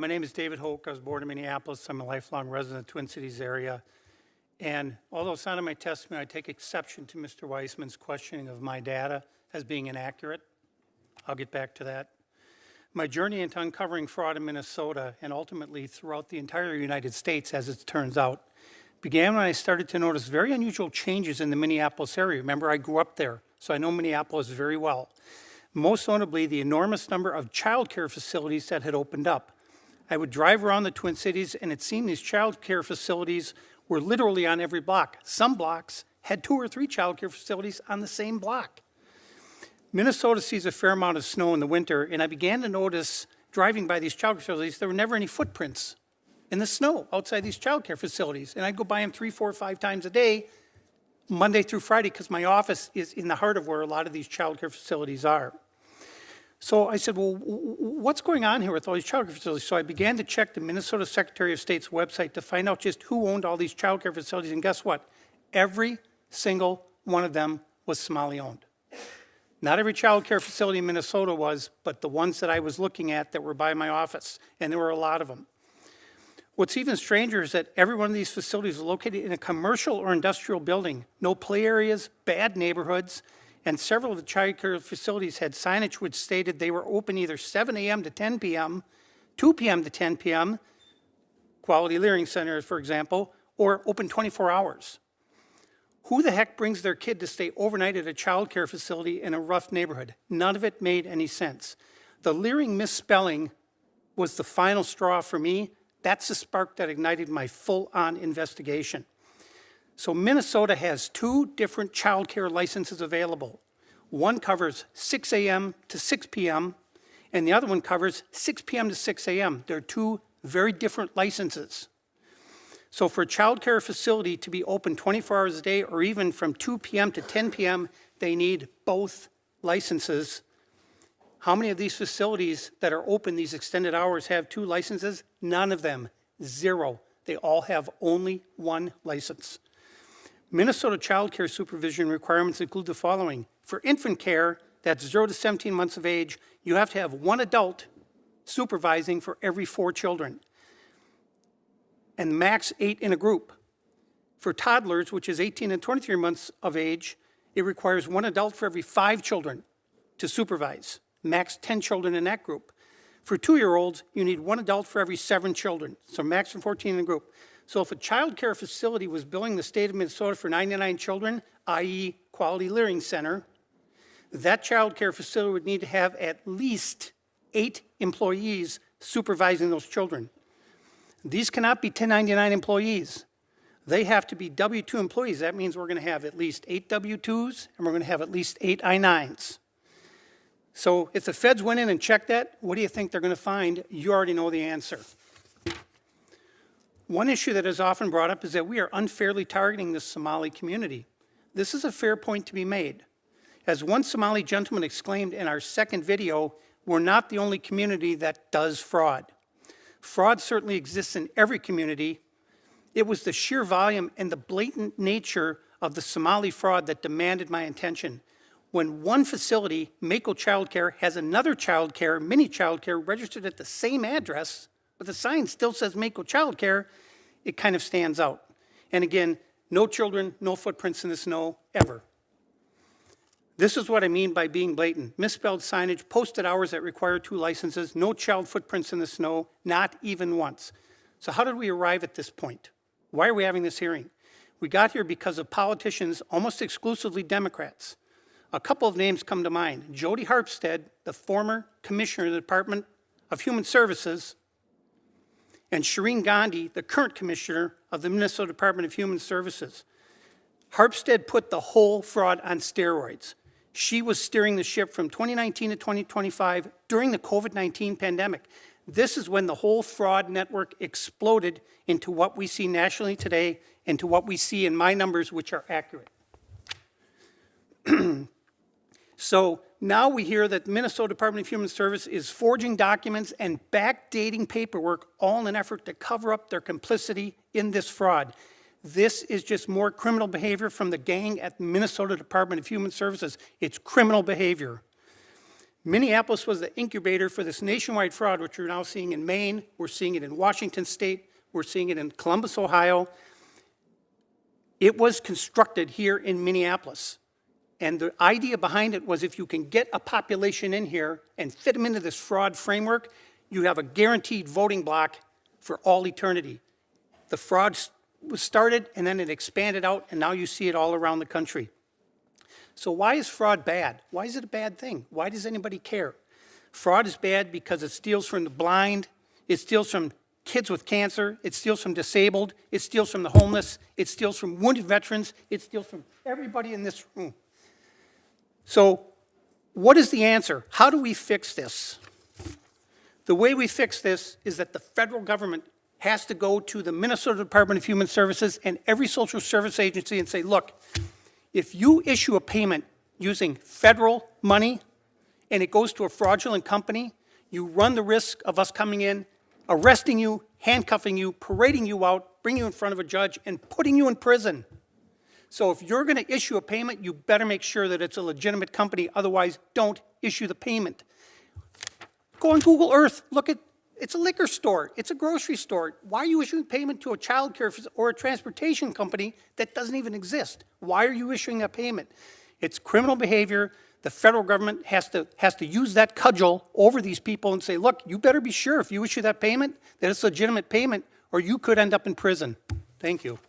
My name is David Hoch. I was born in Minneapolis. I'm a lifelong resident of the Twin Cities area. And although it's not in my testimony, I take exception to Mr. Weissman's questioning of my data as being inaccurate. I'll get back to that. My journey into uncovering fraud in Minnesota and ultimately throughout the entire United States, as it turns out, began when I started to notice very unusual changes in the Minneapolis area. Remember, I grew up there, so I know Minneapolis very well. Most notably, the enormous number of child care facilities that had opened up. I would drive around the Twin Cities, and it seemed these child care facilities were literally on every block. Some blocks had 2 or 3 child care facilities on the same block. Minnesota sees a fair amount of snow in the winter, and I began to notice, driving by these child care facilities, there were never any footprints in the snow outside these child care facilities. And I'd go by them 3, 4, 5 times a day, Monday through Friday, because my office is in the heart of where a lot of these child care facilities are. So I said, well, what's going on here with all these child care facilities? So I began to check the Minnesota Secretary of State's website to find out just who owned all these child care facilities, and guess what? Every single one of them was Somali owned. Not every child care facility in Minnesota was, but the ones that I was looking at that were by my office, and there were a lot of them. What's even stranger is that every one of these facilities is located in a commercial or industrial building, no play areas, bad neighborhoods, and several of the child care facilities had signage which stated they were open either 7 a.m. to 10 p.m., 2 p.m. to 10 p.m., Quality Learning Center, for example, or open 24 hours. Who the heck brings their kid to stay overnight at a child care facility in a rough neighborhood? None of it made any sense. The Leering misspelling was the final straw for me. That's the spark that ignited my full-on investigation. So Minnesota has 2 different child care licenses available. One covers 6 a.m. to 6 p.m., and the other one covers 6 p.m. to 6 a.m. They're 2 very different licenses. So for a child care facility to be open 24 hours a day or even from 2 p.m. to 10 p.m., they need both licenses. How many of these facilities that are open these extended hours have 2 licenses? None of them. 0. They all have only 1 license. Minnesota child care supervision requirements include the following. For infant care, that's 0 to 17 months of age, you have to have 1 adult supervising for every 4 children, and max 8 in a group. For toddlers, which is 18 and 23 months of age, it requires 1 adult for every 5 children to supervise, max 10 children in that group. For 2-year-olds, you need 1 adult for every 7 children, so max 14 in a group. So if a child care facility was billing the state of Minnesota for 99 children, i.e. Quality Learning Center, that child care facility would need to have at least 8 employees supervising those children. These cannot be 1099 employees. They have to be W-2 employees. That means we're going to have at least 8 W-2s, and we're going to have at least 8 I-9s. So if the feds went in and checked that, what do you think they're going to find? You already know the answer. One issue that is often brought up is that we are unfairly targeting the Somali community. This is a fair point to be made. As one Somali gentleman exclaimed in our second video, we're not the only community that does fraud. Fraud certainly exists in every community. It was the sheer volume and the blatant nature of the Somali fraud that demanded my attention. When one facility, Mako Child Care, has another child care, mini child care, registered at the same address, but the sign still says Mako Child Care, it kind of stands out. And again, no children, no footprints in the snow, ever. This is what I mean by being blatant. Misspelled signage, posted hours that require 2 licenses, no child footprints in the snow, not even once. So how did we arrive at this point? Why are we having this hearing? We got here because of politicians, almost exclusively Democrats. A couple of names come to mind. Jody Harpstead, the former commissioner of the Department of Human Services, and Shireen Gandhi, the current commissioner of the Minnesota Department of Human Services. Harpstead put the whole fraud on steroids. She was steering the ship from 2019 to 2025 during the COVID-19 pandemic. This is when the whole fraud network exploded into what we see nationally today and to what we see in my numbers, which are accurate. So now we hear that the Minnesota Department of Human Services is forging documents and backdating paperwork, all in an effort to cover up their complicity in this fraud. This is just more criminal behavior from the gang at the Minnesota Department of Human Services. It's criminal behavior. Minneapolis was the incubator for this nationwide fraud, which we're now seeing in Maine, we're seeing it in Washington State, we're seeing it in Columbus, Ohio. It was constructed here in Minneapolis. And the idea behind it was if you can get a population in here and fit them into this fraud framework, you have a guaranteed voting block for all eternity. The fraud was started and then it expanded out and now you see it all around the country. So why is fraud bad? Why is it a bad thing? Why does anybody care? Fraud is bad because it steals from the blind, it steals from kids with cancer, it steals from disabled, it steals from the homeless, it steals from wounded veterans, it steals from everybody in this room. So what is the answer? How do we fix this? The way we fix this is that the federal government has to go to the Minnesota Department of Human Services and every social service agency and say, look, if you issue a payment using federal money and it goes to a fraudulent company, you run the risk of us coming in, arresting you, handcuffing you, parading you out, bringing you in front of a judge, and putting you in prison. So if you're going to issue a payment, you better make sure that it's a legitimate company. Otherwise, don't issue the payment. Go on Google Earth. Look at, it's a liquor store. It's a grocery store. Why are you issuing payment to a child care or a transportation company that doesn't even exist? Why are you issuing a payment? It's criminal behavior. The federal government has to use that cudgel over these people and say, look, you better be sure if you issue that payment that it's a legitimate payment or you could end up in prison. Thank you.